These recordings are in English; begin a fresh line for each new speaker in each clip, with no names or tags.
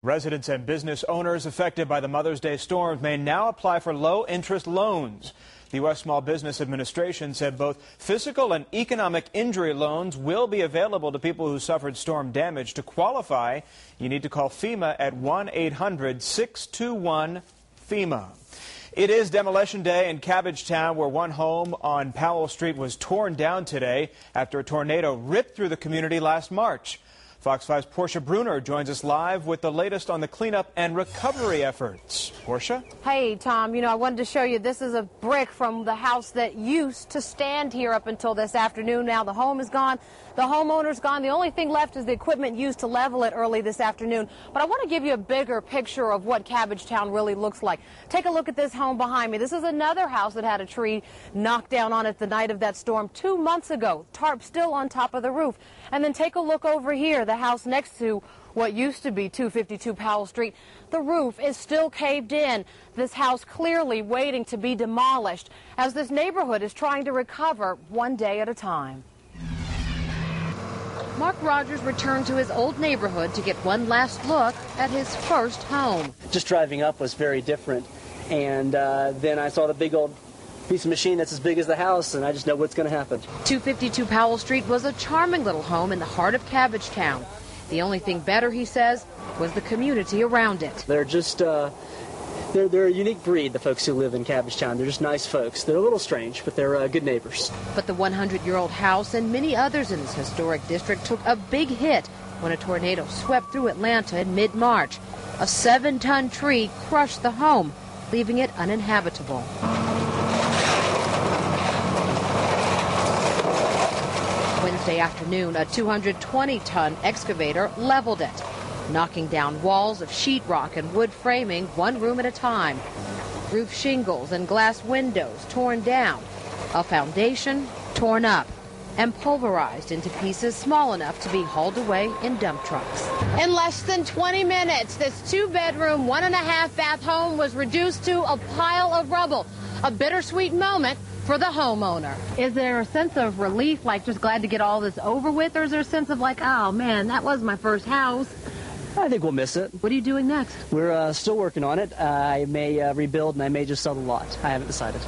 Residents and business owners affected by the Mother's Day storms may now apply for low-interest loans. The U.S. Small Business Administration said both physical and economic injury loans will be available to people who suffered storm damage. To qualify, you need to call FEMA at 1-800-621-FEMA. It is Demolition Day in Cabbagetown, where one home on Powell Street was torn down today after a tornado ripped through the community last March. Fox 5's Portia Bruner joins us live with the latest on the cleanup and recovery efforts. Portia?
Hey, Tom. I wanted to show you, this is a brick from the house that used to stand here up until this afternoon. Now the home is gone. The homeowner's gone. The only thing left is the equipment used to level it early this afternoon. But I want to give you a bigger picture of what Cabbagetown really looks like. Take a look at this home behind me. This is another house that had a tree knocked down on it the night of that storm 2 months ago. Tarp still on top of the roof. And then take a look over here, the house next to what used to be 252 Powell Street. The roof is still caved in. This house clearly waiting to be demolished as this neighborhood is trying to recover one day at a time. Mark Rogers returned to his old neighborhood to get one last look at his first home.
Just driving up was very different, and then I saw the big old piece of machine that's as big as the house, and I just know what's going to happen. 252
Powell Street was a charming little home in the heart of Cabbagetown. The only thing better, he says, was the community around it.
They're just they're a unique breed, the folks who live in Cabbagetown. They're just nice folks. They're a little strange, but they're good neighbors.
But the 100-year-old house and many others in this historic district took a big hit when a tornado swept through Atlanta in mid-March. A 7-ton tree crushed the home, leaving it uninhabitable. Wednesday afternoon, a 220-ton excavator leveled it, knocking down walls of sheetrock and wood framing one room at a time. Roof shingles and glass windows torn down, a foundation torn up and pulverized into pieces small enough to be hauled away in dump trucks. In less than 20 minutes, this 2-bedroom, 1.5-bath home was reduced to a pile of rubble. A bittersweet moment for the homeowner. Is there a sense of relief, like just glad to get all this over with, or is there a sense of like, oh man, that was my first house?
I think we'll miss it.
What are you doing next?
We're still working on it. I may rebuild, and I may just sell the lot. I haven't decided.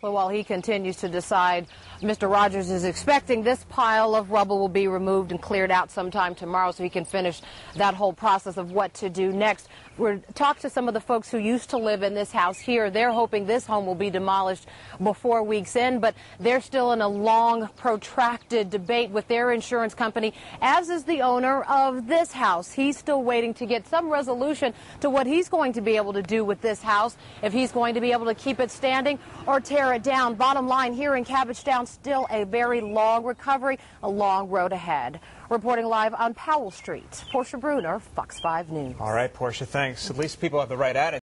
Well, while he continues to decide, Mr. Rogers is expecting this pile of rubble will be removed and cleared out sometime tomorrow so he can finish that whole process of what to do next. We're talking to some of the folks who used to live in this house here. They're hoping this home will be demolished before week's end, but they're still in a long, protracted debate with their insurance company, as is the owner of this house. He's still waiting to get some resolution to what he's going to be able to do with this house, if he's going to be able to keep it standing or tear it down. Bottom line, here in Cabbagetown, still a very long recovery, a long road ahead. Reporting live on Powell Street, Portia Bruner, Fox 5 News.
All right, Portia, thanks. At least people have the right attitude.